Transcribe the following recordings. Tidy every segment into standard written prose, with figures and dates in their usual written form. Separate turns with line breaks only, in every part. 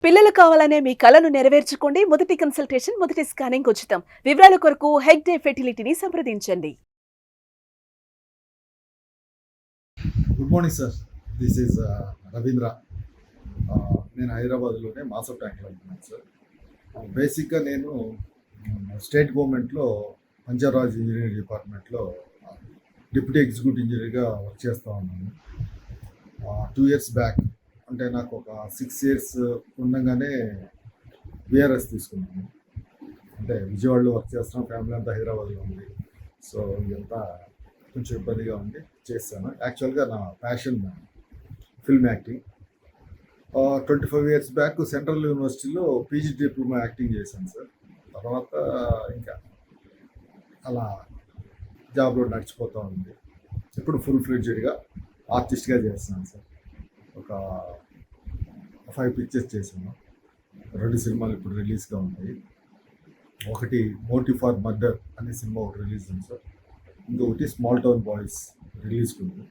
పిల్లలు కావాలనే మీ కలను నెరవేర్చుకోండి. మొదటి కన్సల్టేషన్, మొదటి స్కానింగ్ ఉచితం. వివరాల కొరకు హెగ్డే ఫెర్టిలిటీని సంప్రదించండి.
Good morning sir. This is Ravindra. నేను హైదరాబాద్లోనే మాసఫ్ ట్యాంక్లో ఉంటున్నాను సార్. బేసిక్గా నేను స్టేట్ గవర్నమెంట్లో పంచాయరాజ్ ఇంజనీరింగ్ డిపార్ట్మెంట్లో డిప్యూటీ ఎగ్జిక్యూటివ్ ఇంజనీర్గా వర్క్ చేస్తూ ఉన్నాను. 2 years బ్యాక్ అంటే నాకు ఒక 6 years ఉండగానే విఆర్ఎస్ తీసుకున్నాను. అంటే విజయవాడలో వర్క్ చేస్తున్నాం, ఫ్యామిలీ అంతా హైదరాబాద్లో ఉంది. సో ఇదంతా కొంచెం ఇబ్బందిగా ఉండి చేశాను. యాక్చువల్గా నా passion film acting. 25 years back central యూనివర్సిటీలో పీజీ డిప్లొమా యాక్టింగ్ చేశాను సార్. తర్వాత ఇంకా అలా జాబ్లో నడిచిపోతూ ఉంది. ఇప్పుడు ఫుల్ ఫ్లెడ్జ్డ్గా ఆర్టిస్ట్గా చేస్తున్నాను సార్. ఒక 5 pictures చేశాను. 2 సినిమాలు ఇప్పుడు రిలీజ్గా ఉంటాయి. ఒకటి మోటివ్ ఫర్ మర్డర్ అనే సినిమా ఒకటి రిలీజ్ ఉంది సార్. ఇంకొకటి స్మాల్ టౌన్ బాయ్స్ రిలీజ్కి ఉంది.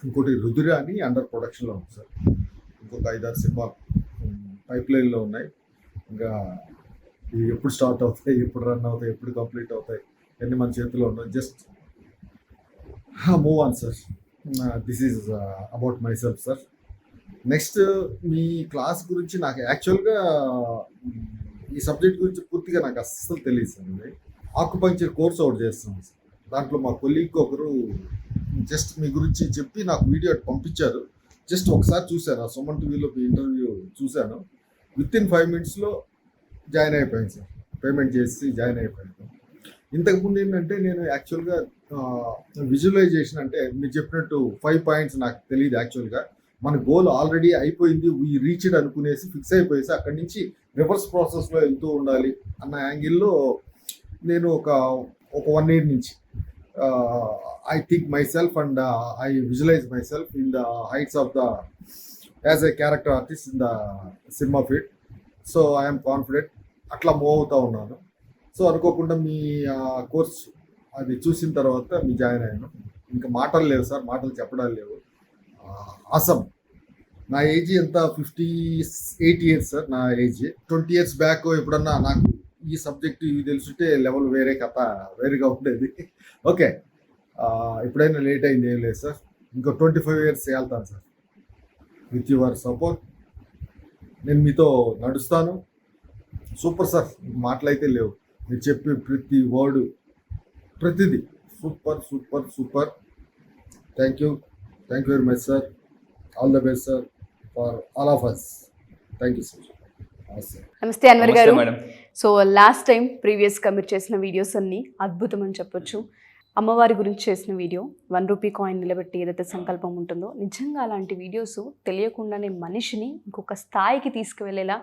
ఇంకోటి రుద్ర అని అండర్ ప్రొడక్షన్లో ఉంది సార్. ఇంకొక 5-6 సినిమాలు పైప్ లైన్లో ఉన్నాయి. ఇంకా ఇవి ఎప్పుడు స్టార్ట్ అవుతాయి, ఎప్పుడు రన్ అవుతాయి, ఎప్పుడు కంప్లీట్ అవుతాయి అన్నీ మన చేతిలో ఉన్నాయి. Just move on sir. This is about my self sir. Next me class గురించి నాకు యాక్చువల్గా ఈ సబ్జెక్ట్ గురించి పూర్తిగా నాకు అస్సలు తెలియదు సార్. ఆక్యుపంక్చర్ కోర్స్ ఒకటి చేస్తున్నాను సార్. దాంట్లో మా కొలీగ్ ఒకరు జస్ట్ మీ గురించి చెప్పి నాకు వీడియో పంపించారు. జస్ట్ ఒకసారి చూశాను, ఆ సుమన్ టీవీలో ఇంటర్వ్యూ చూశాను. వితిన్ 5 minutesలో జాయిన్ అయిపోయాను సార్. పేమెంట్ చేసి జాయిన్ అయిపోయాను. ఇంతకుముందు ఏంటంటే నేను యాక్చువల్గా విజువలైజేషన్ అంటే మీరు చెప్పినట్టు 5 points నాకు తెలియదు. యాక్చువల్గా మన గోల్ ఆల్రెడీ అయిపోయింది, వీ రీచ్డ్ అనుకునేసి ఫిక్స్ అయిపోయేసి అక్కడి నుంచి రివర్స్ ప్రాసెస్లో వెళ్తూ ఉండాలి అన్న యాంగిల్లో నేను ఒక 1 year నుంచి I think myself and I visualize myself in the heights of the as a character artist in the cinema field. So I am confident. అట్లా మూవ్ అవుతూ ఉన్నాను. సో అనుకోకుండా మీ కోర్స్ అది చూసిన తర్వాత మీ జాయిన్ అయ్యాను. ఇంకా మాటలు లేవు సార్, మాటలు చెప్పడాలు లేవు. ఆసమ్. నా ఏజ్ ఎంత 58 years సార్. నా ఏజ్ 20 years బ్యాక్ ఎప్పుడన్నా నాకు ఈ సబ్జెక్ట్ ఇవి తెలుసుంటే లెవెల్ వేరే కథ వేరేగా ఉండేది. ఓకే, ఎప్పుడైనా లేట్ అయింది ఏం లేదు సార్. ఇంకో 25 years వెళ్తాను సార్. విత్ యువర్ సపోర్ట్ నేను మీతో నడుస్తాను. సూపర్ సార్, మాటలైతే లేవు. మీరు చెప్పే ప్రతి వర్డు ప్రతిదీ super super super. Thank you very much sir. All the best sir for all of us. Thank you sir.
నమస్తే అన్వర్ గారు. సో లాస్ట్ టైం ప్రీవియస్గా మీరు చేసిన వీడియోస్ అన్నీ అద్భుతం అని చెప్పొచ్చు. అమ్మవారి గురించి చేసిన వీడియో 1 rupee కాయిన్ నిలబెట్టి ఏదైతే సంకల్పం ఉంటుందో, నిజంగా అలాంటి వీడియోస్ తెలియకుండానే మనిషిని ఇంకొక స్థాయికి తీసుకువెళ్ళేలా,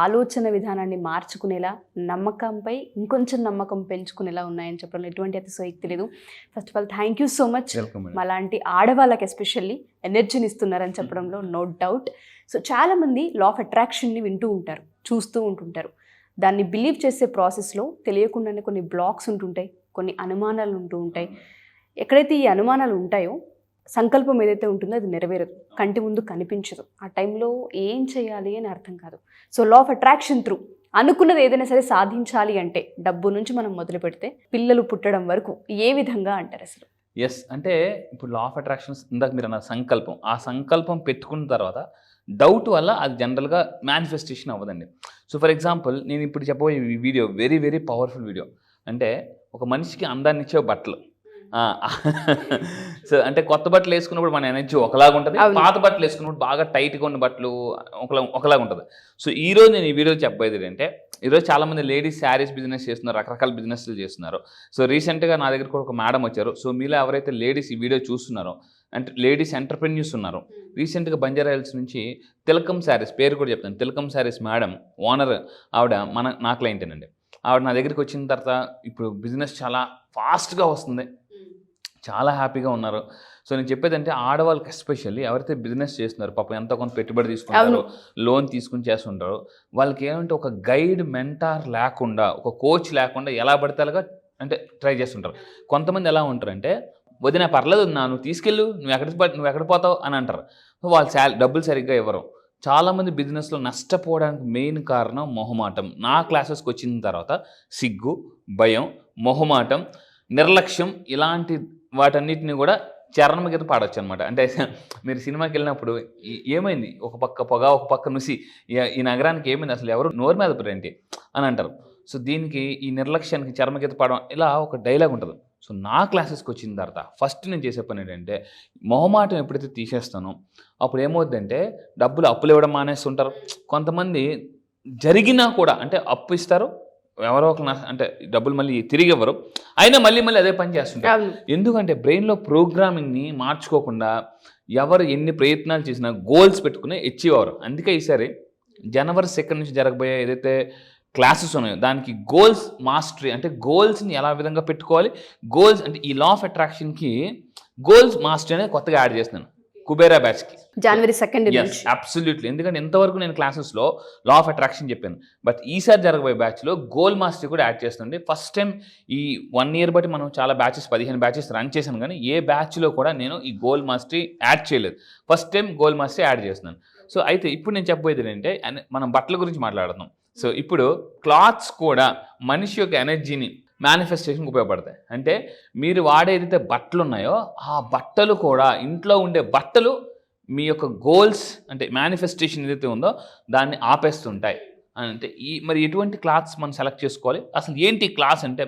ఆలోచన విధానాన్ని మార్చుకునేలా, నమ్మకంపై ఇంకొంచెం నమ్మకం పెంచుకునేలా ఉన్నాయని చెప్పడంలో ఎటువంటి అతిశయోక్తి లేదు. First of all thank you so much. అలాంటి ఆడవాళ్ళకి ఎస్పెషల్లీ ఎనర్జీని ఇస్తున్నారని చెప్పడంలో నో డౌట్. సో చాలామంది లా ఆఫ్ అట్రాక్షన్ని వింటూ ఉంటారు, చూస్తూ ఉంటుంటారు. దాన్ని బిలీవ్ చేసే ప్రాసెస్లో తెలియకుండానే కొన్ని బ్లాక్స్ ఉంటుంటాయి, కొన్ని అనుమానాలు ఉంటూ ఉంటాయి. ఎక్కడైతే ఈ అనుమానాలు ఉంటాయో సంకల్పం ఏదైతే ఉంటుందో అది నెరవేరదు, కంటి ముందు కనిపించదు. ఆ టైంలో ఏం చేయాలి అని అర్థం కాదు. So law of attraction through అనుకున్నది ఏదైనా సరే సాధించాలి అంటే డబ్బు నుంచి మనం మొదలు పెడితే పిల్లలు పుట్టడం వరకు ఏ విధంగా అంటారు అసలు?
ఎస్, అంటే ఇప్పుడు లా ఆఫ్ అట్రాక్షన్స్ ఇందాక మీరు అన్న సంకల్పం, ఆ సంకల్పం పెట్టుకున్న తర్వాత డౌట్ వల్ల అది జనరల్గా మేనిఫెస్టేషన్ అవ్వదండి. సో ఫర్ ఎగ్జాంపుల్ నేను ఇప్పుడు చెప్పబోయే video very very powerful video. అంటే ఒక మనిషికి అందాన్ని ఇచ్చే బట్టలు. సో అంటే కొత్త బట్టలు వేసుకున్నప్పుడు మన ఎనర్జీ ఒకలాగా ఉంటుంది, పాత బట్టలు వేసుకున్నప్పుడు బాగా టైట్గా ఉన్న బట్టలు ఒకలాగా ఉంటుంది. సో ఈరోజు నేను ఈ వీడియో చెప్పేది ఏంటంటే, ఈరోజు చాలామంది లేడీస్ శారీస్ బిజినెస్ చేస్తున్నారు, రకరకాల బిజినెస్లు చేస్తున్నారు. సో రీసెంట్గా నా దగ్గర కూడా ఒక మేడం వచ్చారు. సో మీలో ఎవరైతే లేడీస్ ఈ వీడియో చూస్తున్నారో, అంటే లేడీస్ ఎంటర్ప్రెన్యూర్స్ ఉన్నారు, రీసెంట్గా బంజారా హిల్స్ నుంచి తిలకం శారీస్, పేరు కూడా చెప్తాను, తిలకం శారీస్ మేడం ఓనర్, ఆవిడ నా క్లయింటేనండి. ఆవిడ నా దగ్గరికి వచ్చిన తర్వాత ఇప్పుడు బిజినెస్ చాలా ఫాస్ట్గా వస్తుంది, చాలా హ్యాపీగా ఉన్నారు. సో నేను చెప్పేదంటే ఆడవాళ్ళకి ఎస్పెషల్లీ ఎవరైతే బిజినెస్ చేస్తున్నారు, పాపం ఎంతో కొంత పెట్టుబడి తీసుకుంటారు, లోన్ తీసుకుని చేస్తుంటారు, వాళ్ళకి ఏమంటే ఒక గైడ్ మెంటార్ లేకుండా, ఒక కోచ్ లేకుండా ఎలా పడితే అలాగా అంటే ట్రై చేస్తుంటారు. కొంతమంది ఎలా ఉంటారంటే, వదిన పర్లేదు నువ్వు తీసుకెళ్ళు, నువ్వు ఎక్కడ పోతావు అని అంటారు. వాళ్ళు డబ్బులు సరిగ్గా ఇవ్వరు. చాలామంది బిజినెస్లో నష్టపోవడానికి మెయిన్ కారణం మొహమాటం. నా క్లాసెస్కి వచ్చిన తర్వాత సిగ్గు, భయం, మొహమాటం, నిర్లక్ష్యం ఇలాంటి వాటన్నిటిని కూడా చరణం కింద పాడొచ్చు అనమాట. అంటే మీరు సినిమాకి వెళ్ళినప్పుడు ఏమైంది, ఒక పక్క పొగ ఒక పక్క నుసి, ఈ నగరానికి ఏమైంది, అసలు ఎవరు నోరు మీద పడేంటి అని అంటారు. సో దీనికి ఈ నిర్లక్ష్యానికి చర్మ కింద పాడడం ఇలా ఒక డైలాగ్ ఉంటుంది. సో నా క్లాసెస్కి వచ్చిన తర్వాత ఫస్ట్ నేను చేసే పని ఏంటంటే మొహమాటం ఎప్పుడైతే తీసేస్తానో అప్పుడు ఏమవుద్దంటే డబ్బులు అప్పులు ఇవ్వడం మానేస్తుంటారు. కొంతమంది జరిగినా కూడా అంటే అప్పు ఇస్తారు, ఎవరో ఒక అంటే డబ్బులు మళ్ళీ తిరిగి ఇవ్వరు, అయినా మళ్ళీ అదే పని చేస్తుంటారు. ఎందుకంటే బ్రెయిన్లో ప్రోగ్రామింగ్ని మార్చుకోకుండా ఎవరు ఎన్ని ప్రయత్నాలు చేసినా గోల్స్ పెట్టుకుని అచీవ్ అవ్వరు. అందుకే ఈసారి జనవరి 2 నుంచి జరగబోయే ఏదైతే క్లాసెస్ ఉన్నాయో దానికి గోల్స్ మాస్టరీ, అంటే గోల్స్ని ఎలా విధంగా పెట్టుకోవాలి, గోల్స్ అంటే ఈ లా ఆఫ్ అట్రాక్షన్కి గోల్స్ మాస్టరీ అనేది కొత్తగా యాడ్ చేస్తున్నాను కుబేరా బ్యాచ్కి
జనవరి 2 నుంచి.
అబ్సల్యూట్లీ. ఎందుకంటే ఇంతవరకు నేను క్లాసెస్లో లా ఆఫ్ అట్రాక్షన్ చెప్పాను, బట్ ఈసారి జరగబోయే బ్యాచ్లో గోల్ మాస్టరీ కూడా యాడ్ చేస్తుంది. ఫస్ట్ టైం ఈ 1 year బట్టి మనం చాలా బ్యాచెస్ 15 బ్యాచెస్ రన్ చేశాను, కానీ ఏ బ్యాచ్లో కూడా నేను ఈ గోల్ మాస్టరీ యాడ్ చేయలేదు. First time goal mastery add చేస్తున్నాను. సో అయితే ఇప్పుడు నేను చెప్పబోయేది ఏంటంటే మనం బట్టల గురించి మాట్లాడుతున్నాం. సో ఇప్పుడు క్లాత్స్ కూడా మనిషి యొక్క ఎనర్జీని మేనిఫెస్టేషన్కి ఉపయోగపడతాయి. అంటే మీరు వాడే ఏదైతే బట్టలు ఉన్నాయో ఆ బట్టలు కూడా, ఇంట్లో ఉండే బట్టలు మీ యొక్క గోల్స్ అంటే మేనిఫెస్టేషన్ ఏదైతే ఉందో దాన్ని ఆపేస్తుంటాయి. అంటే మరి ఎటువంటి క్లాత్స్ మనం సెలెక్ట్ చేసుకోవాలి, అసలు ఏంటి క్లాస్ అంటే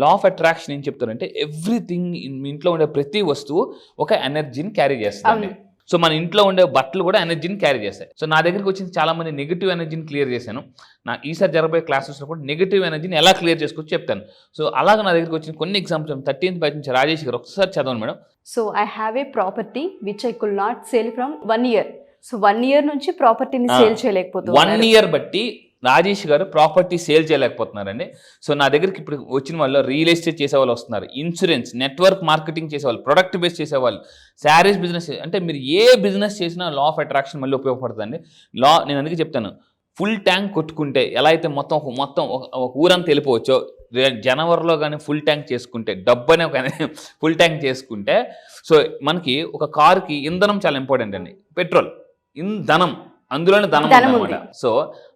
లా ఆఫ్ అట్రాక్షన్ ఏం చెప్తారంటే ఎవ్రీథింగ్ మీ ఇంట్లో ఉండే ప్రతి వస్తువు ఒక ఎనర్జీని క్యారీ చేస్తుంది. సో మన ఇంట్లో ఉండే బట్టలు కూడా ఎనర్జీని క్యారీ చేస్తాయి. సో నా దగ్గరికి వచ్చింది చాలా మంది నెగిటివ్ ఎనర్జీని క్లియర్ చేశాను. నా ఈసారి జరగబోయే క్లాసెస్లో కూడా నెగిటివ్ ఎనర్జీని ఎలా క్లియర్ చేసుకోవచ్చు చెప్తాను. సో అలాగే నా దగ్గరికి వచ్చిన కొన్ని ఎగ్జాంపుల్స్ 13th బ్యాచ్ నుంచి రాజేష్ గారు ఒకసారి చదవండి madam.
So I have a property which I could not sale from 1 year. So 1 year నుంచి ప్రాపర్టీని సేల్ చేయలేకపోతున్నారు.
1 year బట్టి రాజేష్ గారు ప్రాపర్టీ సేల్ చేయలేకపోతున్నారండి. సో నా దగ్గరికి ఇప్పుడు వచ్చిన వాళ్ళు రియల్ ఎస్టేట్ చేసే వాళ్ళు వస్తున్నారు, ఇన్సూరెన్స్, నెట్వర్క్ మార్కెటింగ్ చేసేవాళ్ళు, ప్రొడక్ట్ బేస్ చేసేవాళ్ళు, శారీస్ బిజినెస్, అంటే మీరు ఏ బిజినెస్ చేసినా లా ఆఫ్ అట్రాక్షన్ మళ్ళీ ఉపయోగపడుతుందండి. నేను అందుకే చెప్తాను, ఫుల్ ట్యాంక్ కొట్టుకుంటే ఎలా అయితే మొత్తం ఒక ఊరంతా వెళ్ళిపోవచ్చో, జనవరిలో కానీ ఫుల్ ట్యాంక్ చేసుకుంటే, డబ్బు అనే ఒక ఫుల్ ట్యాంక్ చేసుకుంటే, సో మనకి ఒక కారుకి ఇంధనం చాలా ఇంపార్టెంట్ అండి. పెట్రోల్, ఇంధనం, అందులోనే ధనం అనమాట. సో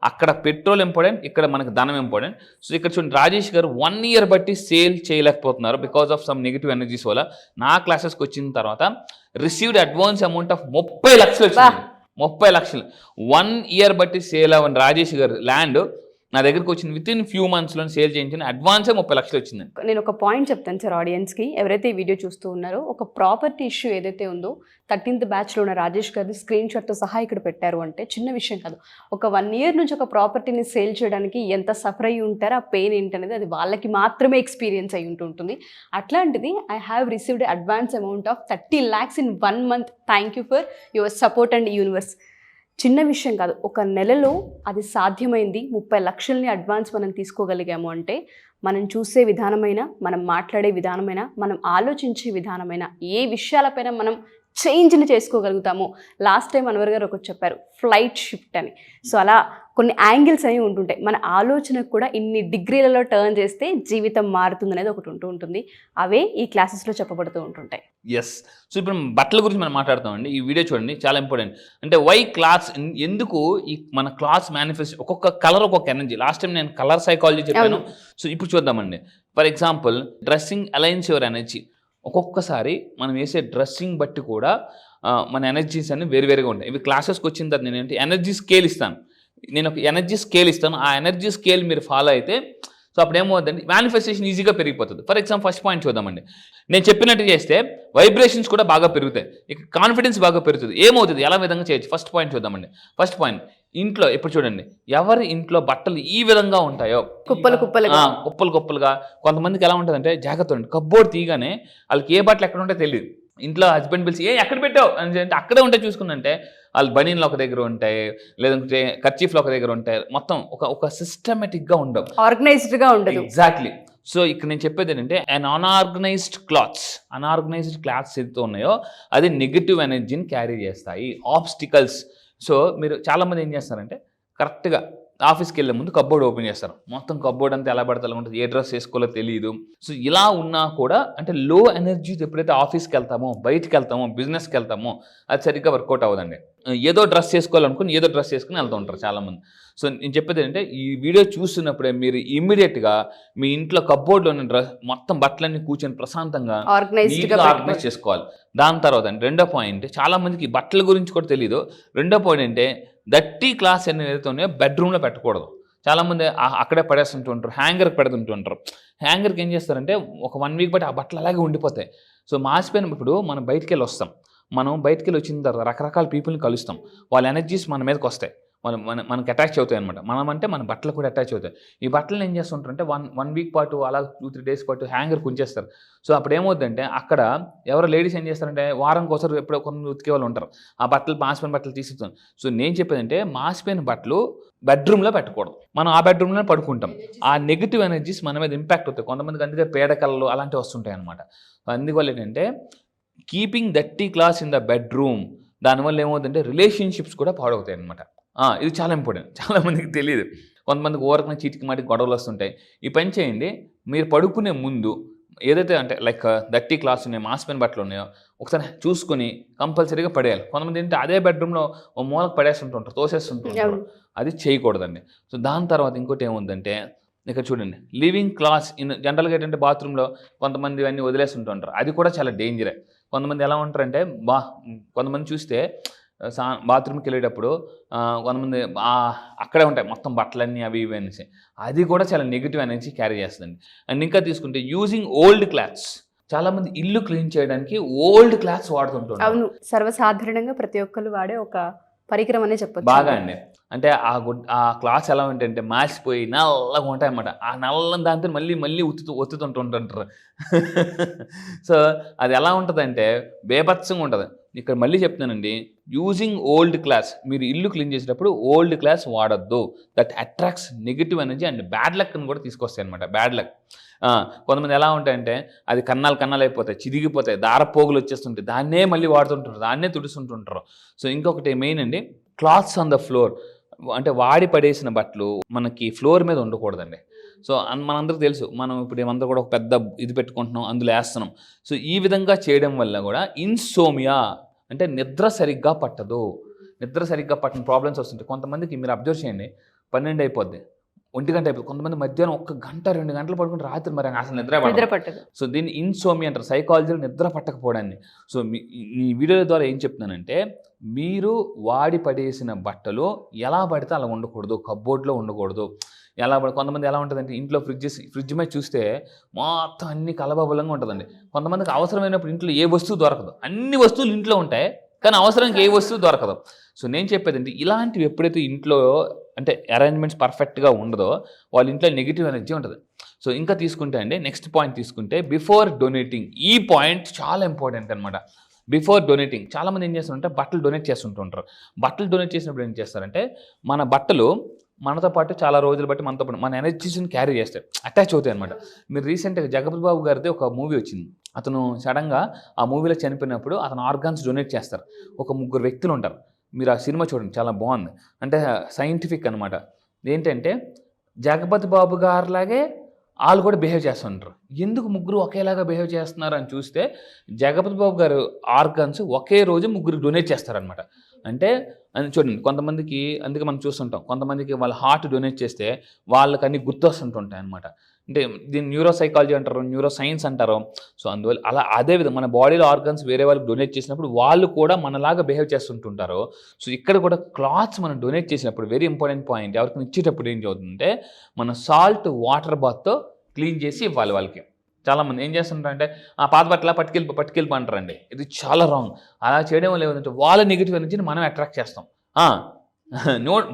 అక్కడ పెట్రోల్ ఇంపార్టెంట్, ఇక్కడ మనకి ధనం ఇంపార్టెంట్. సో ఇక్కడ చూడండి రాజేష్ గారు 1 year బట్టి సేల్ చేయలేకపోతున్నారు because of some negative energies వల్ల. నా క్లాసెస్కి వచ్చిన తర్వాత రిసీవ్డ్ అడ్వాన్స్ అమౌంట్ ఆఫ్ 30 లక్షలు వచ్చింది. 30 లక్షలు 1 year బట్టి సేల్ అవ్వని రాజేష్ గారు ల్యాండ్ నా దగ్గరికి వచ్చింది వితిన్ ఫ్యూ మంత్స్లో సేల్ చేయించిన అడ్వాన్సే 30 లక్షలు వచ్చింది.
నేను ఒక పాయింట్ చెప్తాను సార్ ఆడియన్స్కి, ఎవరైతే ఈ వీడియో చూస్తూ ఉన్నారో, ఒక ప్రాపర్టీ ఇష్యూ ఏదైతే ఉందో 13th బ్యాచ్లో ఉన్న రాజేష్ గారి స్క్రీన్ షాట్తో సహా ఇక్కడ పెట్టారు అంటే చిన్న విషయం కాదు. ఒక 1 year నుంచి ఒక ప్రాపర్టీని సేల్ చేయడానికి ఎంత సఫర్ అయ్యి ఉంటారో, ఆ పెయిన్ ఏంటనేది అది వాళ్ళకి మాత్రమే ఎక్స్పీరియన్స్ అయి ఉంటుంటుంది. అట్లాంటిది I have received advance amount of 30 lakhs in 1 month. Thank you for your support and universe. చిన్న విషయం కాదు, ఒక నెలలో అది సాధ్యమైంది. 30 లక్షల్ని అడ్వాన్స్ మనం తీసుకోగలిగాము అంటే మనం చూసే విధానమైన, మనం మాట్లాడే విధానమైన, మనం ఆలోచించే విధానమైన, ఏ విషయాలపైన మనం చేంజ్ని చేసుకోగలుగుతాము. లాస్ట్ టైం అన్వర్ గారు ఒకటి చెప్పారు, ఫ్లైట్ షిఫ్ట్ అని. సో అలా కొన్ని యాంగిల్స్ అనేవి ఉంటుంటాయి. మన ఆలోచనకు కూడా ఇన్ని డిగ్రీలలో టర్న్ చేస్తే జీవితం మారుతుంది అనేది ఒకటి ఉంటుంది. అవే ఈ క్లాసెస్లో చెప్పబడుతూ ఉంటుంటాయి.
ఎస్. సో ఇప్పుడు బట్టల గురించి మనం మాట్లాడుతామండి. ఈ వీడియో చూడండి, చాలా ఇంపార్టెంట్. అంటే వై క్లాత్స్, ఎందుకు ఈ మన క్లాత్స్ మేనిఫెస్ట్, ఒక్కొక్క కలర్ ఒక్కొక్క ఎనర్జీ. లాస్ట్ టైం నేను కలర్ సైకాలజీ చెప్పాను. సో ఇప్పుడు చూద్దామండి. For example dressing aligns your energy. ఒక్కొక్కసారి మనం వేసే డ్రెస్సింగ్ బట్టి కూడా మన ఎనర్జీస్ అన్ని వేరువేరుగా ఉంటాయి. ఇవి క్లాసెస్కి వచ్చిన తర్వాత నేను ఎనర్జీ స్కేల్ ఇస్తాను. నేను ఒక ఎనర్జీ స్కేల్ ఇస్తాను. ఆ ఎనర్జీ స్కేల్ మీరు ఫాలో అయితే సో అప్పుడు ఏమవుతుందండి, మేనిఫెస్టేషన్ ఈజీగా పెరిగిపోతుంది. ఫర్ ఎగ్జాంపుల్ ఫస్ట్ పాయింట్ చూద్దామండి. నేను చెప్పినట్టు చేస్తే వైబ్రేషన్స్ కూడా బాగా పెరుగుతాయి, ఇక కాన్ఫిడెన్స్ బాగా పెరుగుతుంది. ఏమవుతుంది, ఎలా విధంగా చేయొచ్చు? ఫస్ట్ పాయింట్ చూద్దామండి. ఫస్ట్ పాయింట్, ఇంట్లో ఇప్పుడు చూడండి, ఎవరి ఇంట్లో బట్టలు ఈ విధంగా ఉంటాయో కుప్పలుగా, కొంతమందికి ఎలా ఉంటుందంటే జాగ్రత్త ఉండండి, కబ్బోర్డ్ తీయగానే వాళ్ళకి ఏ బట్టలు ఎక్కడ ఉంటాయో తెలియదు. ఇంట్లో హస్బెండ్ పిలిచి ఎక్కడ పెట్టావు అని అంటే అక్కడే ఉంటే చూసుకుందంటే వాళ్ళు బనీన్లు ఒక దగ్గర ఉంటాయి, లేదంటే కర్చీఫ్లు ఒక దగ్గర ఉంటాయి. మొత్తం ఒక సిస్టమేటిక్గా ఉండవు,
ఆర్గనైజ్డ్గా ఉండదు.
ఎగ్జాక్ట్లీ. సో ఇక్కడ నేను చెప్పేది ఏంటంటే అన్ఆర్గనైజ్డ్ క్లాత్స్ ఏదైతే ఉన్నాయో అది నెగిటివ్ ఎనర్జీని క్యారీ చేస్తాయి, ఆబ్స్టికల్స్. సో మీరు చాలామంది ఏం చేస్తారంటే కరెక్ట్గా ఆఫీస్కి వెళ్ళే ముందు కబ్బోర్డ్ ఓపెన్ చేస్తారు. మొత్తం కబ్బోర్డ్ అంతా ఎలా పడితే అలా ఉంటుంది, ఏ డ్రెస్ వేసుకోవాలో తెలియదు. సో ఇలా ఉన్నా కూడా అంటే లో ఎనర్జీ ఎప్పుడైతే ఆఫీస్కి వెళ్తామో, బయటికి వెళ్తామో, బిజినెస్కి వెళ్తామో అది సరిగ్గా వర్కౌట్ అవ్వదండి. ఏదో డ్రెస్ వేసుకోవాలనుకుని ఏదో డ్రెస్ వేసుకుని వెళ్తూ ఉంటారు చాలామంది. సో నేను చెప్పేది ఏంటంటే ఈ వీడియో చూస్తున్నప్పుడే మీరు ఇమ్మీడియట్గా మీ ఇంట్లో కబ్బోర్డ్లో ఉన్న డ్రెస్ మొత్తం బట్టలన్నీ కూర్చొని ప్రశాంతంగా నీట్గా ఆర్గనైజ్ చేసుకోవాలి. దాని తర్వాత అండి రెండో పాయింట్, చాలా మందికి బట్టల గురించి కూడా తెలియదు. రెండో పాయింట్ అంటే డర్టీ క్లాస్ అనేది ఏదైతే ఉన్నాయో బెడ్రూమ్లో పెట్టకూడదు. చాలామంది అక్కడే పడేస్తుంటూ ఉంటారు, హ్యాంగర్కి పెడుతుంటూ ఉంటారు. హ్యాంగర్కి ఏం చేస్తారంటే ఒక 1 వీక్ బట్టి ఆ బట్టలు అలాగే ఉండిపోతాయి. సో మాసిపోయిన ఇప్పుడు మనం బయటికి వెళ్ళి వస్తాం, మనం బయటికి వెళ్ళి వచ్చిన తర్వాత రకరకాల పీపుల్ని కలుస్తాం, వాళ్ళ ఎనర్జీస్ మన మీదకి వస్తాయి, మనకి అటాచ్ అవుతాయి అనమాట. మనం అంటే మన బట్టలు కూడా అటాచ్ అవుతాయి. ఈ బట్టలను ఏం చేస్తుంటారంటే 1 వీక్ పాటు అలా 2-3 డేస్ పాటు హ్యాంగర్ ఉంచేస్తారు. సో అప్పుడు ఏమవుతుందంటే అక్కడ ఎవరో లేడీస్ ఏం చేస్తారంటే వారానికి ఒకసారి ఎప్పుడో కొన్ని ఉతికే వాళ్ళు ఉంటారు, ఆ బట్టలు మాసిపోయిన బట్టలు తీసిస్తాను. సో నేను చెప్పేదంటే మాసిపోయిన బట్టలు బెడ్రూమ్లో పెట్టకూడదు. మనం ఆ బెడ్రూమ్లో పడుకుంటాం, ఆ నెగిటివ్ ఎనర్జీస్ మన మీద ఇంపాక్ట్ అవుతాయి. కొంతమందికి అందుకే పేడకలలు అలాంటివి వస్తుంటాయి అనమాట. అందువల్ల ఏంటంటే keeping dirty class in the bedroom, దానివల్ల ఏమవుతుందంటే రిలేషన్షిప్స్ కూడా పాడవుతాయి అనమాట. ఇది చాలా ఇంపార్టెంట్, చాలామందికి తెలియదు. కొంతమందికి ఓరకన చీటికి మాటికి గొడవలు వస్తుంటాయి. ఈ పని చేయండి, మీరు పడుకునే ముందు ఏదైతే అంటే లైక్ డర్టీ క్లాస్ ఉన్నాయో, మాసిపోయిన బట్టలు ఉన్నాయో ఒకసారి చూసుకొని కంపల్సరీగా పడేయాలి. కొంతమంది ఏంటంటే అదే బెడ్రూమ్లో ఓ మూలకు పడేస్తుంటుంటారు, తోసేస్తుంటుంటారు. అది చేయకూడదండి. సో దాని తర్వాత ఇంకోటి ఏముందంటే ఇక్కడ చూడండి, లివింగ్ క్లాస్ ఇన్ జనరల్గా ఏంటంటే బాత్రూంలో కొంతమంది అన్నీ వదిలేస్తుంటుంటారు, అది కూడా చాలా డేంజరే. కొంతమంది ఎలా ఉంటారంటే కొంతమంది చూస్తే బాత్రూమ్కి వెళ్ళేటప్పుడు కొంతమంది అక్కడే ఉంటాయి మొత్తం బట్టలన్నీ అవి ఇవి అనేసి, అది కూడా చాలా నెగిటివ్ ఎనర్జీ క్యారీ చేస్తుందండి. అండ్ ఇంకా తీసుకుంటే యూజింగ్ ఓల్డ్ క్లాత్స్, చాలామంది ఇల్లు క్లీన్ చేయడానికి ఓల్డ్ క్లాత్స్ వాడుతుంటారు.
అవును, సర్వసాధారణంగా ప్రతి ఒక్కరు వాడే ఒక పరికరం అనే చెప్పచ్చు.
బాగా అండి, అంటే ఆ క్లాత్స్ ఎలా ఉంటాయంటే మాసిపోయి నల్లగా ఉంటాయి అన్నమాట. ఆ నల్లని దాంతో మళ్ళీ ఒత్తుతుంటుంటారు. సో అది ఎలా ఉంటుందంటే బేభత్సంగా ఉంటుంది. ఇక్కడ మళ్ళీ చెప్తున్నానండి, యూజింగ్ ఓల్డ్ క్లాస్, మీరు ఇల్లు క్లీన్ చేసేటప్పుడు ఓల్డ్ క్లాస్ వాడద్దు. That attracts negative energy and bad లక్ని కూడా తీసుకొస్తాయి అనమాట. బ్యాడ్ లక్ కొంతమంది ఎలా ఉంటాయంటే అది కన్నాలు అయిపోతాయి, చిరిగిపోతాయి, దారపోగులు వచ్చేస్తుంటాయి, దాన్నే మళ్ళీ వాడుతుంటారు, దాన్నే తుడుస్తుంటుంటారు. సో ఇంకొకటి మెయిన్ అండి, క్లాత్స్ ఆన్ ద ఫ్లోర్, అంటే వాడి పడేసిన బట్టలు మనకి ఫ్లోర్ మీద ఉండకూడదండి. సో మనందరికీ తెలుసు, మనం ఇప్పుడు ఏమంతా కూడా ఒక పెద్ద ఇది పెట్టుకుంటున్నాం, అందులో వేస్తున్నాం. సో ఈ విధంగా చేయడం వల్ల కూడా ఇన్సోమియా అంటే నిద్ర సరిగ్గా పట్టదు. నిద్ర సరిగ్గా పట్టిన ప్రాబ్లమ్స్ వస్తుంటాయి. కొంతమందికి మీరు అబ్జర్వ్ చేయండి, 12 అయిపోద్ది, 1 గంట అయిపోతుంది, కొంతమంది మధ్యాహ్నం 1 గంట 2 గంటలు పడుకుని రాత్రి మరి అసలు నిద్ర పట్టదు. సో దీన్ని ఇన్సోమియా అంటారు సైకాలజీలో, నిద్ర పట్టకపోవడాన్ని. సో ఈ వీడియో ద్వారా ఏం చెప్తున్నానంటే, మీరు వాడి పడేసిన బట్టలు ఎలా పడితే అలా ఉండకూడదు, కబ్బోర్డ్లో ఉండకూడదు. కొంతమంది ఎలా ఉంటుందంటే ఇంట్లో ఫ్రిడ్జ్ మీద చూస్తే మొత్తం అన్ని కలబబలంగా ఉంటుందండి. కొంతమందికి అవసరమైనప్పుడు ఇంట్లో ఏ వస్తువు దొరకదు, అన్ని వస్తువులు ఇంట్లో ఉంటాయి కానీ అవసరానికి ఏ వస్తువు దొరకదు. సో నేను చెప్పేది అంటే ఇలాంటివి ఎప్పుడైతే ఇంట్లో అంటే అరేంజ్మెంట్స్ పర్ఫెక్ట్గా ఉండదో వాళ్ళ ఇంట్లో నెగిటివ్ ఎనర్జీ ఉంటుంది. సో ఇంకా తీసుకుంటే అండి నెక్స్ట్ పాయింట్ తీసుకుంటే బిఫోర్ డొనేటింగ్, ఈ పాయింట్ చాలా ఇంపార్టెంట్ అనమాట. బిఫోర్ డొనేటింగ్ చాలామంది ఏం చేస్తారంటే బట్టలు డొనేట్ చేస్తుంటుంటారు. బట్టలు డొనేట్ చేసినప్పుడు ఏం చేస్తారంటే మన బట్టలు మనతో పాటు చాలా రోజులు బట్టి మనతో పాటు మన ఎనర్జీస్ని క్యారీ చేస్తాయి, అటాచ్ అవుతాయి అనమాట. మీరు రీసెంట్గా జగపతి బాబు గారిది ఒక మూవీ వచ్చింది, అతను సడన్గా ఆ మూవీలో చనిపోయినప్పుడు అతను ఆర్గాన్స్ డొనేట్ చేస్తారు. ఒక 3 వ్యక్తులు ఉంటారు, మీరు ఆ సినిమా చూడండి, చాలా బాగుంది. అంటే సైంటిఫిక్ అనమాట. ఏంటంటే జగపతి బాబు గారిలాగే వాళ్ళు కూడా బిహేవ్ చేస్తుంటారు. ఎందుకు 3 ఒకేలాగా బిహేవ్ చేస్తున్నారు అని చూస్తే జగపతి బాబు గారు ఆర్గాన్స్ ఒకే రోజు 3 డొనేట్ చేస్తారనమాట. అంటే అని చూడండి, కొంతమందికి అందుకే మనం చూస్తుంటాం, కొంతమందికి వాళ్ళ హార్ట్ డొనేట్ చేస్తే వాళ్ళకి అన్ని గుర్తొస్తుంటుంటాయి అనమాట. అంటే దీన్ని న్యూరో సైకాలజీ అంటారు, న్యూరో సైన్స్ అంటారు. సో అందువల్ల అదేవిధంగా మన బాడీలో ఆర్గన్స్ వేరే వాళ్ళకి డొనేట్ చేసినప్పుడు వాళ్ళు కూడా మనలాగా బిహేవ్ చేస్తుంటుంటారు. సో ఇక్కడ కూడా క్లాత్స్ మనం డొనేట్ చేసినప్పుడు వెరీ ఇంపార్టెంట్ పాయింట్, ఎవరికి ఇచ్చేటప్పుడు ఏం చదువుతుంటే మన సాల్ట్ వాటర్ బాత్తో క్లీన్ చేసి ఇవ్వాలి వాళ్ళకి. చాలామంది ఏం చేస్తుంటారంటే ఆ పాత బట్టలా పట్టుకెళ్ళి అంటారండి, ఇది చాలా రాంగ్. అలా చేయడం వల్ల ఏమంటే వాళ్ళ నెగిటివ్ ఎనర్జీని మనం అట్రాక్ట్ చేస్తాం.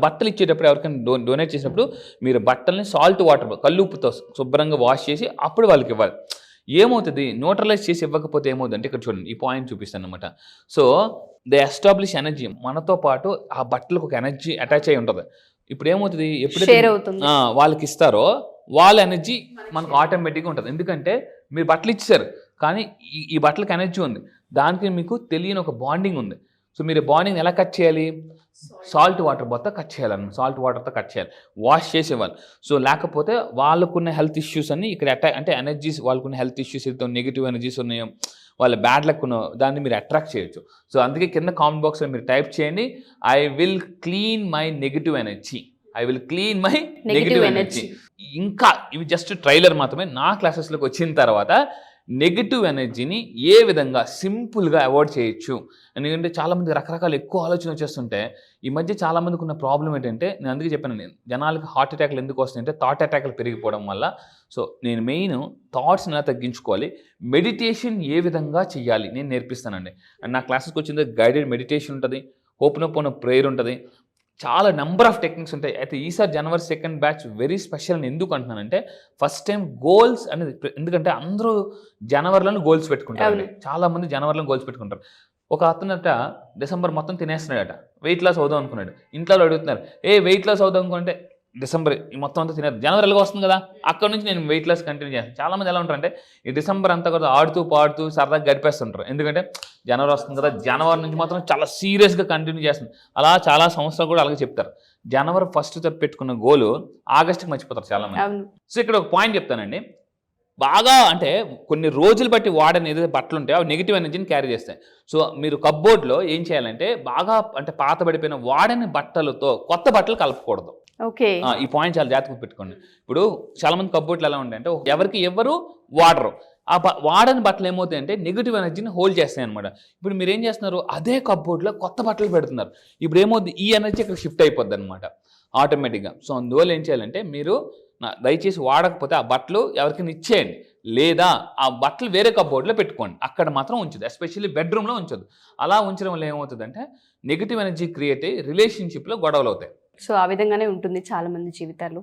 బట్టలు ఇచ్చేటప్పుడు ఎవరికైనా డొనేట్ చేసినప్పుడు మీరు బట్టల్ని సాల్ట్ వాటర్ కల్లుప్పుతో శుభ్రంగా వాష్ చేసి అప్పుడు వాళ్ళకి ఇవ్వాలి. ఏమవుతుంది, న్యూట్రలైజ్ చేసి ఇవ్వకపోతే ఏమవుతుందంటే ఇక్కడ చూడండి, ఈ పాయింట్ చూపిస్తాను అనమాట. సో దే ఎస్టాబ్లిష్ ఎనర్జీ, మనతో పాటు ఆ బట్టలకు ఒక ఎనర్జీ అటాచ్ అయి ఉంటుంది. ఇప్పుడు ఏమవుతుంది, ఎప్పుడైతే వాళ్ళకి ఇస్తారో వాళ్ళ ఎనర్జీ మనకు ఆటోమేటిక్గా ఉంటుంది. ఎందుకంటే మీరు బట్టలు ఇచ్చారు కానీ ఈ బట్టలకు ఎనర్జీ ఉంది, దానికి మీకు తెలియని ఒక బాండింగ్ ఉంది. సో మీరు బాడీని ఎలా కట్ చేయాలి, సాల్ట్ వాటర్ బొత్త కట్ చేయాలన్నమాట, సాల్ట్ వాటర్తో కట్ చేయాలి, వాష్ చేసేవాళ్ళు. సో లేకపోతే వాళ్ళకున్న హెల్త్ ఇష్యూస్ అన్ని ఇక్కడ అంటే ఎనర్జీస్, వాళ్ళకున్న హెల్త్ ఇష్యూస్ ఏదో నెగిటివ్ ఎనర్జీస్ ఉన్నాయో, వాళ్ళ బ్యాడ్ లక్ ఉన్న దాన్ని మీరు అట్రాక్ట్ చేయొచ్చు. సో అందుకే కింద కామెంట్ బాక్స్లో మీరు టైప్ చేయండి, I will clean my negative energy, I will clean my negative energy. ఇంకా ఇవి జస్ట్ ట్రైలర్ మాత్రమే. నా క్లాసెస్లోకి వచ్చిన తర్వాత నెగిటివ్ ఎనర్జీని ఏ విధంగా సింపుల్గా అవాయిడ్ చేయొచ్చు. ఎందుకంటే చాలామంది రకరకాల ఎక్కువ ఆలోచన వచ్చేస్తుంటే ఈ మధ్య చాలామందికి ఉన్న ప్రాబ్లం ఏంటంటే, నేను అందుకే చెప్పాను, నేను జనాలకి హార్ట్ అటాక్లు ఎందుకు వస్తాయంటే థాట్ అటాక్లు పెరిగిపోవడం వల్ల. సో నేను మెయిన్ థాట్స్ని ఎలా తగ్గించుకోవాలి, మెడిటేషన్ ఏ విధంగా చేయాలి నేను నేర్పిస్తానండి. అండ్ నా క్లాసెస్కి వచ్చింది గైడెడ్ మెడిటేషన్ ఉంటుంది, హోపనోపోనో ప్రేయర్ ఉంటుంది, చాలా నెంబర్ ఆఫ్ టెక్నిక్స్ ఉంటాయి. అయితే ఈసారి జనవరి 2nd బ్యాచ్ వెరీ స్పెషల్ అని ఎందుకు అంటున్నానంటే, ఫస్ట్ టైం గోల్స్ అనేది, ఎందుకంటే అందరూ జనవరిలో గోల్స్ పెట్టుకుంటారు, చాలా మంది జనవరిలో గోల్స్ పెట్టుకుంటారు. ఒక అతనట డిసెంబర్ మొత్తం తినేస్తున్నాడట, వెయిట్ లాస్ అవుదాం అనుకున్నాడు. ఇంట్లో అడుగుతున్నారు, వెయిట్ లాస్ అవుదాం అనుకుంటే డిసెంబర్ ఈ మొత్తం అంతా తినేది, జనవరి ఎలాగో వస్తుంది కదా, అక్కడ నుంచి నేను వెయిట్ లాస్ కంటిన్యూ చేస్తాను. చాలామంది ఎలా ఉంటారంటే ఈ డిసెంబర్ అంతా కూడా ఆడుతూ పాడుతూ సరదాగా గడిపేస్తుంటారు. ఎందుకంటే జనవరి వస్తుంది కదా, జనవరి నుంచి మాత్రం చాలా సీరియస్గా కంటిన్యూ చేస్తుంది. అలా చాలా సంవత్సరాలు కూడా అలాగే చెప్తారు. జనవరి 1st పెట్టుకున్న గోలు ఆగస్టుకి మర్చిపోతారు చాలామంది. సో ఇక్కడ ఒక పాయింట్ చెప్తానండి, బాగా అంటే కొన్ని రోజులు బట్టి వాడని ఏదైతే బట్టలు ఉంటాయో అవి నెగిటివ్ ఎనర్జీని క్యారీ చేస్తాయి. సో మీరు కప్బోర్డ్లో ఏం చేయాలంటే, బాగా అంటే పాత పడిపోయిన వాడని బట్టలతో కొత్త బట్టలు కలపకూడదు.
ఓకే,
ఈ పాయింట్ చాలా జాగ్రత్తగా పెట్టుకోండి. ఇప్పుడు చాలా మంది కప్బోర్డ్లు ఎలా ఉంటాయంటే, ఎవరికి ఎవరు వాడరు, ఆ వాడని బట్టలు ఏమవుతాయంటే నెగిటివ్ ఎనర్జీని హోల్డ్ చేస్తాయి అనమాట. ఇప్పుడు మీరు ఏం చేస్తున్నారు, అదే కప్బోర్డ్లో కొత్త బట్టలు పెడుతున్నారు. ఇప్పుడు ఏమవుతుంది, ఈ ఎనర్జీ ఇక్కడ షిఫ్ట్ అయిపోద్ది అనమాట ఆటోమేటిక్గా. సో అందువల్ల ఏం చేయాలంటే, మీరు దయచేసి వాడకపోతే ఆ బట్టలు ఎవరికైనా ఇచ్చేయండి, లేదా ఆ బట్టలు వేరే కప్బోర్డ్లో పెట్టుకోండి, అక్కడ మాత్రం ఉంచదు, ఎస్పెషల్లీ బెడ్రూమ్లో ఉంచదు. అలా ఉంచడం వల్ల ఏమవుతుందంటే నెగిటివ్ ఎనర్జీ క్రియేట్ అయ్యి రిలేషన్షిప్లో గొడవలు అవుతాయి.
సో ఆ విధంగానే ఉంటుంది చాలామంది జీవితాల్లో.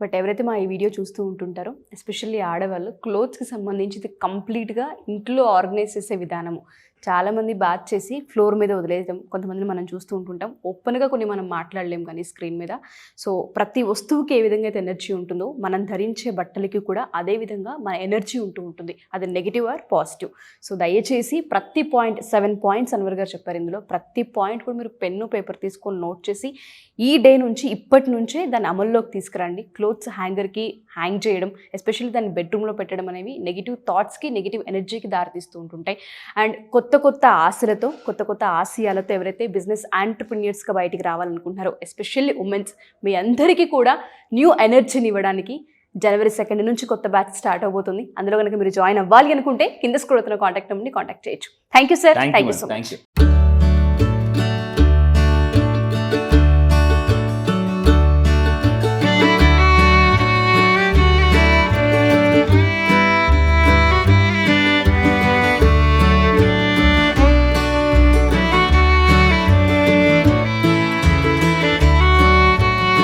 బట్ ఎవరైతే మా ఈ వీడియో చూస్తూ ఉంటుంటారో, ఎస్పెషల్లీ ఆడవాళ్ళు, క్లోత్స్కి సంబంధించి ఇది కంప్లీట్గా ఇంట్లో ఆర్గనైజ్ చేసే విధానము. చాలామంది బాత్ చేసి ఫ్లోర్ మీద వదిలేయడం, కొంతమందిని మనం చూస్తూ ఉంటుంటాం. ఓపెన్గా కొన్ని మనం మాట్లాడలేం కానీ స్క్రీన్ మీద. సో ప్రతి వస్తువుకి ఏ విధంగా అయితే ఎనర్జీ ఉంటుందో, మనం ధరించే బట్టలకి కూడా అదే విధంగా మన ఎనర్జీ ఉంటుంది, అది నెగిటివ్ ఆర్ పాజిటివ్. సో దయచేసి ప్రతి పాయింట్, 7 పాయింట్స్ అన్వర్ గారు చెప్పారు ఇందులో, ప్రతి పాయింట్ కూడా మీరు పెన్ను పేపర్ తీసుకొని నోట్ చేసి ఈ డే నుంచి, ఇప్పటి నుంచే దాన్ని అమల్లోకి తీసుకురండి. క్లోత్స్ హ్యాంగర్కి హ్యాంగ్ చేయడం, ఎస్పెషల్లీ దాన్ని బెడ్రూమ్లో పెట్టడం అనేవి నెగిటివ్ థాట్స్కి, నెగిటివ్ ఎనర్జీకి దారితీస్తూ ఉంటుంటాయి. అండ్ కొత్త ఆశలతో, కొత్త ఆశయాలతో ఎవరైతే బిజినెస్ ఆంటర్‌ప్రెన్యూర్స్గా బయటికి రావాలనుకుంటున్నారో, ఎస్పెషల్లీ ఉమెన్స్, మీ అందరికీ కూడా న్యూ ఎనర్జీని ఇవ్వడానికి జనవరి 2 నుంచి కొత్త బ్యాచ్ స్టార్ట్ అవబోతుంది. అందులో కనుక మీరు జాయిన్ అవ్వాలి అనుకుంటే కింద స్క్రోల్ అవుతున్న కాంటాక్ట్ నెంబర్ని కాంటాక్ట్ చేయొచ్చు. Thank you sir, thank you so much.